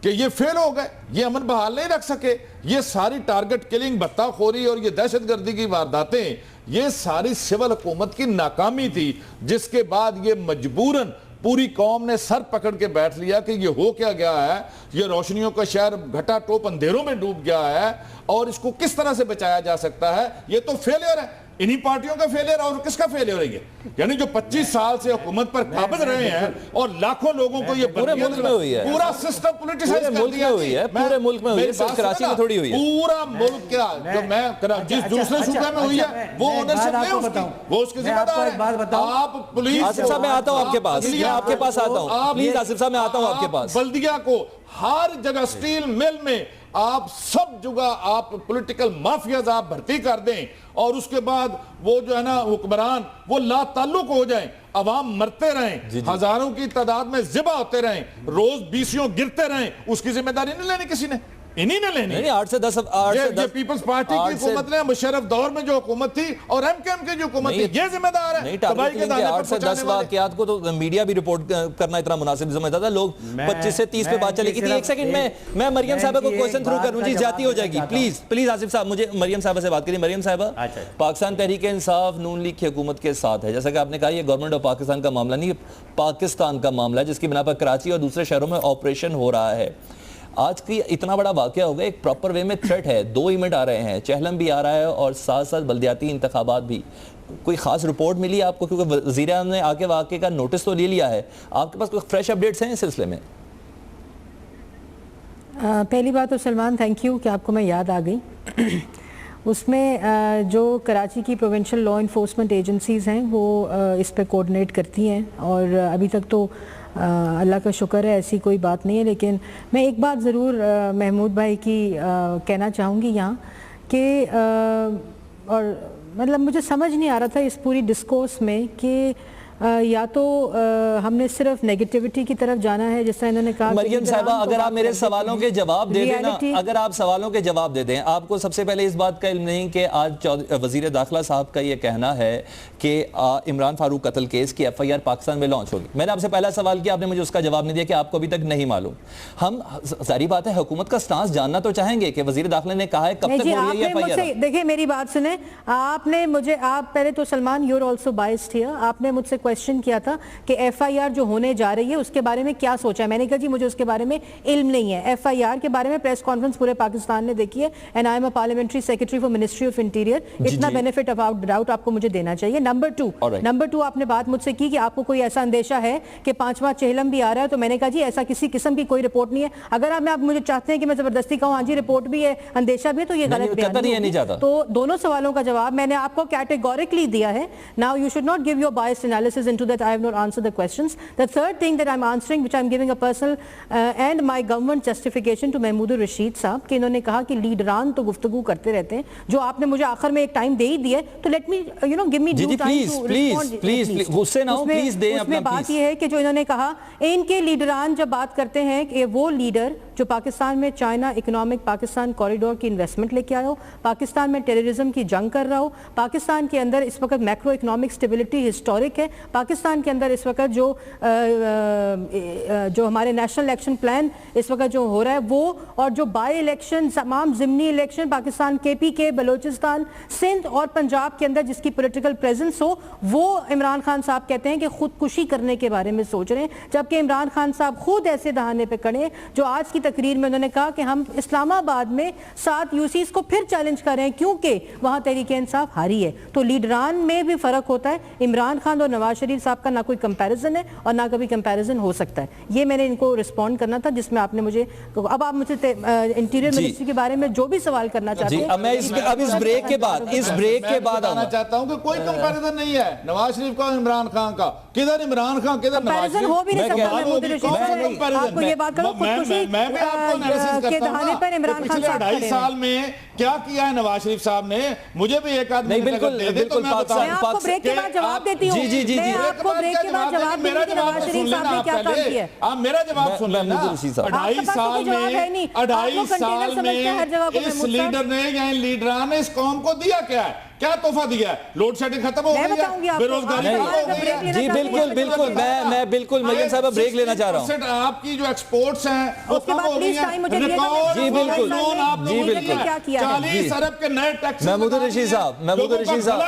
کہ یہ فیل ہو گئے, یہ امن بحال نہیں رکھ سکے. یہ ساری ٹارگٹ کلنگ, بھتہ خوری اور یہ دہشت گردی کی وارداتیں یہ ساری سول حکومت کی ناکامی تھی, جس کے بعد یہ مجبوراً پوری قوم نے سر پکڑ کے بیٹھ لیا کہ یہ ہو کیا گیا ہے. یہ روشنیوں کا شہر گھٹا ٹوپ اندھیروں میں ڈوب گیا ہے اور اس کو کس طرح سے بچایا جا سکتا ہے. یہ تو فیلئر ہے, انہی پارٹیوں کا فیلئر اور کس کا فیلئر ہے یہ؟ یعنی جو 25 سال سے حکومت پر قابض رہے ہیں اور لاکھوں لوگوں کو یہ پورے ملک میں ہوئی ہے, پورا سسٹم پولیٹیسائز کر دیا. پورے ملک میں ہوئی ہے, صرف کراچی میں تھوڑی ہوئی ہے. پورا ملک کیا جو میں جس دوسرے صوبے میں ہوئی ہے وہ اونرشپ لے اس کی, وہ اس کی ذمہ دار ہے. آپ پولیس آصف صاحب میں آتا ہوں آپ کے پاس, میں آپ کے پاس آتا ہوں پلیز. آصف صاحب میں آتا ہوں آپ کے پاس. بلدیہ کو ہر جگہ سٹیل مل میں آپ سب جگہ آپ پولیٹیکل مافیاز آپ بھرتی کر دیں اور اس کے بعد وہ جو ہے نا حکمران وہ لا تعلق ہو جائیں, عوام مرتے رہیں, ہزاروں کی تعداد میں ذبح ہوتے رہیں, روز بیسیوں گرتے رہیں. اس کی ذمہ داری نہیں لینی کسی نے, انہی نے لینی. 8 سے 10 یہ پیپلز پارٹی کی حکومت نے مشرف دور میں جو حکومت تھی اور ایم کے ایم کی جو حکومت تھی یہ ذمہ دار ہے. 8 سے 10 واقعات کو تو میڈیا بھی رپورٹ کرنا اتنا مناسب سمجھتا تھا. لوگ 25 سے 30 پہ بات چلے گی تھی. ایک سیکنڈ میں مریم صاحبہ کو کوئسچن تھرو کروں, جی جاتی ہو جائے گی. پلیز آصف صاحب مجھے مریم صاحبہ سے بات کریے. مریم صاحبہ, پاکستان تحریک انصاف نون لیگ کی حکومت کے ساتھ ہے, جیسا کہ آپ نے کہا یہ گورنمنٹ آف پاکستان کا معاملہ نہیں, پاکستان کا معاملہ ہے جس کی بنا پر کراچی اور دوسرے شہروں میں آپریشن ہو رہا ہے. آج کی اتنا بڑا واقعہ ہوگا, ایک پراپر وے میں تھریٹ ہے, 2 ایونٹ آ رہے ہیں, چہلم بھی آ رہا ہے اور ساتھ ساتھ بلدیاتی انتخابات بھی. کوئی خاص رپورٹ ملی آپ کو, کیونکہ وزیر اعظم نے آ کے واقعے کا نوٹس تو لے لیا ہے, آپ کے پاس کوئی فریش اپڈیٹس ہیں اس سلسلے میں؟ پہلی بات تو سلمان تھینک یو کہ آپ کو میں یاد آ گئی. اس میں جو کراچی کی پروونشل لا انفورسمنٹ ایجنسیز ہیں وہ اس پہ کوآرڈینیٹ کرتی ہیں اور ابھی تک تو اللہ کا شکر ہے ایسی کوئی بات نہیں ہے. لیکن میں ایک بات ضرور محمود بھائی کی کہنا چاہوں گی یہاں کہ اور مطلب مجھے سمجھ نہیں آ رہا تھا اس پوری ڈسکورس میں کہ یا تو ہم نے صرف نیگیٹیوٹی کی طرف جانا ہے جس طرح انہوں نے کہا. مریم صاحبہ اگر آپ میرے سوالوں کے جواب دے دیں نا, اگر آپ سوالوں کے جواب دے دیں. آپ کو سب سے پہلے اس بات کا علم نہیں کہ آج وزیر داخلہ صاحب کا یہ کہنا ہے کہ عمران فاروق قتل کیس کی FIR پاکستان میں لانچ ہوگی. میں نے آپ سے پہلا سوال کیا, آپ نے مجھے اس کا جواب نہیں دیا کہ آپ کو ابھی تک نہیں معلوم. ہم ظاہری بات ہے حکومت کا سٹانس جاننا تو چاہیں گے کہ وزیر داخلہ نے کہا ہے کب تک ہو رہی ہے FIR. دیکھیں میری بات سنیں, آپ نے مجھے, آپ پہلے تو Salman you are also biased here, آپ نے مجھ سے کویسچن کیا تھا کہ FIR جو ہونے جا رہی ہے اس کے بارے میں کیا سوچا ہے. میں نے کہا جی مجھے اس کے بارے میں علم نہیں ہے. FIR کے بارے میں پریس کانفرنس پورے پاکستان نے دیکھی ہے and I am a parliamentary secretary for ministry of interior. اتنا بینیفٹ اباؤٹ ڈاؤٹ آپ کو مجھے دینا چاہیے. نمبر 2 آپ نے بات مجھ سے کی کہ آپ کو کوئی ایسا اندیشہ ہے کہ 5واں چہلم بھی آ رہا ہے, تو میں نے کہا جی ایسا کسی قسم کی کوئی رپورٹ نہیں ہے. اگر آپ مجھے چاہتے ہیں کہ میں زبردستی کہوں ہاں جی رپورٹ بھی ہے اندیشہ بھی ہے تو یہ غلط بیان ہے. تو دونوں سوالوں کا جواب میں نے آپ کو کیٹیگوریکلی دیا ہے. Now you should not give your biased analysis into that. I have not answered the questions. The third thing that I'm answering, which I'm giving a personal and my government justification to Mahmood Rashid صاحب کہ انہوں نے کہا کہ لیڈران تو گفتگو کرتے رہتے ہیں, جو آپ نے مجھے آخر میں ایک ٹائم دے ہی دیا ہے تو let me give me due time to respond. Please غصے نہ ہو, پلیز دیں اپنا. اس میں بات یہ ہے کہ جو انہوں نے کہا ان کے لیڈران جب بات کرتے ہیں کہ وہ لیڈر جو پاکستان میں چائنا اکنامک پاکستان کوریڈور کی انویسٹمنٹ لے کے آیا ہو, پاکستان میں ٹیررزم کی جنگ کر رہا ہو, پاکستان کے اندر اس وقت میکرو اکنامک سٹیبلٹی ہسٹورک ہے, پاکستان کے اندر اس وقت جو ہمارے نیشنل الیکشن پلان اس وقت جو ہو رہا ہے وہ, اور جو بائی الیکشن تمام ضمنی الیکشن پاکستان KPK بلوچستان سندھ اور پنجاب کے اندر جس کی پولیٹیکل پریزنس ہو, وہ عمران خان صاحب کہتے ہیں کہ خودکشی کرنے کے بارے میں سوچ رہے ہیں, جبکہ عمران خان صاحب خود ایسے دہانے پہ کڑے جو آج کی تقریر میں انہوں نے کہا کہ ہم اسلام آباد میں 7 UCs کو پھر چیلنج کر رہے ہیں کیونکہ وہاں تحریک انصاف ہاری ہے. تو لیڈران میں بھی فرق ہوتا ہے. عمران خان اور نواز شریف صاحب کا نہ کوئی کمپیریزن ہے اور نہ کبھی کمپیریزن ہو سکتا ہے. یہ میں نے ان کو رسپونڈ کرنا تھا جس میں آپ نے مجھے, اب آپ مجھ سے انٹیریئر منسٹری کے بارے میں جو بھی سوال کرنا چاہتے ہیں. میں اب اس بریک کے بعد آنا چاہتا ہوں کہ کوئی کمپیریزن نہیں ہے نواز شریف کا عمران خان کا. کدھر عمران خان کدھر نواز شریف, ہو بھی نہیں سکتا. آپ کو یہ بات کرو خودکشی کے دہانے پر عمران خان صاحب 2.5 سال میں کیا کیا ہے نواز شریف صاحب نے, مجھے بھی ایک آدمی بالکل میں آپ کو بریک کے بعد جواب دیتی ہوں. میں آپ کو بریک کے بعد جواب دیتی ہوں کہ نواز شریف صاحب نے کیا کام کیا ہے. آپ میرا جواب سن لینا. 2.5 سال میں اس لیڈر نے یا ان لیڈران نے اس قوم کو دیا کیا ہے, کیا تحفہ دیا ہے؟ لوڈ شیڈنگ ختم ہو گئی ہے, بے روزگاری ختم ہو گئی ہے. جی بالکل میں بالکل مریم صاحب بریک لینا چاہ رہا ہوں. آپ کی جو ایکسپورٹس ہیں وہ کم ہو گئی ہیں. جی بالکل 40 ارب کے نئے ٹیکس محمود الرشید صاحب محمود الرشید صاحب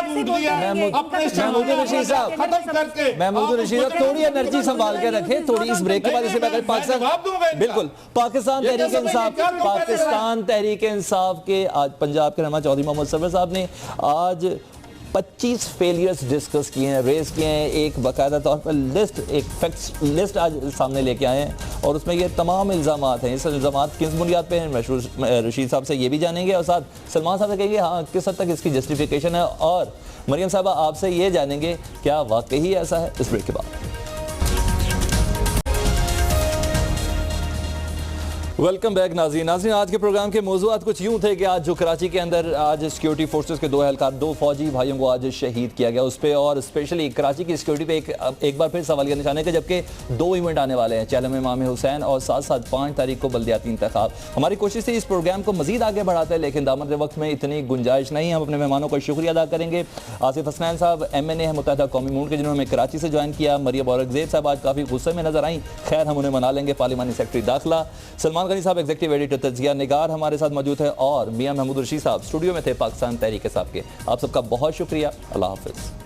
تھوڑی انرجی سنبھال کے رکھیں. تھوڑی اس بریک کے بعد اسے میں پاکستان بالکل پاکستان تحریک انصاف کے آج پنجاب کے رہنما چودھری محمد سرور صاحب نے آج 25 فیلیئرز ڈسکس کیے ہیں, ریز کیے ہیں, ایک باقاعدہ طور پر ایک فیکٹس لسٹ آج سامنے لے کے آئے ہیں اور اس میں یہ تمام الزامات ہیں. اس الزامات کس بنیاد پہ ہیں رشید صاحب سے یہ بھی جانیں گے اور ساتھ سلمان صاحب سے کہیں گے ہاں کس حد تک اس کی جسٹیفیکیشن ہے, اور مریم صاحبہ آپ سے یہ جانیں گے کیا واقعی ایسا ہے. اس بریک کے بعد ویلکم بیک ناظرین. آج کے پروگرام کے موضوعات کچھ یوں تھے کہ آج جو کراچی کے اندر آج سیکیورٹی فورسز کے 2 اہلکار 2 فوجی بھائیوں کو آج شہید کیا گیا, اس پہ اور اسپیشلی کراچی کی سیکیورٹی پہ ایک بار پھر سوالیہ نشانے کا, جبکہ 2 ایونٹ آنے والے ہیں, چہلم امام حسین اور ساتھ ساتھ 5 تاریخ کو بلدیاتی انتخاب. ہماری کوشش تھی اس پروگرام کو مزید آگے بڑھاتے ہیں لیکن دامت وقت میں اتنی گنجائش نہیں. ہم اپنے مہمانوں کا شکریہ ادا کریں گے. آصف حسنین صاحب MNA ہیں متحدہ قومی موومنٹ کے, جنہوں نے کراچی سے جوائن کیا. مریم اورنگزیب صاحب آج کافی غصے میں نظر آئیں, خیر ہم انہیں منا لیں گے. پارلیمانی سیکرٹری داخلہ سلمان غنی صاحب ایگزیکٹو ایڈیٹر تجزیہ نگار ہمارے ساتھ موجود ہے, اور میاں محمود الرشید صاحب اسٹوڈیو میں تھے پاکستان تحریک انصاف کے. آپ سب کا بہت شکریہ. اللہ حافظ.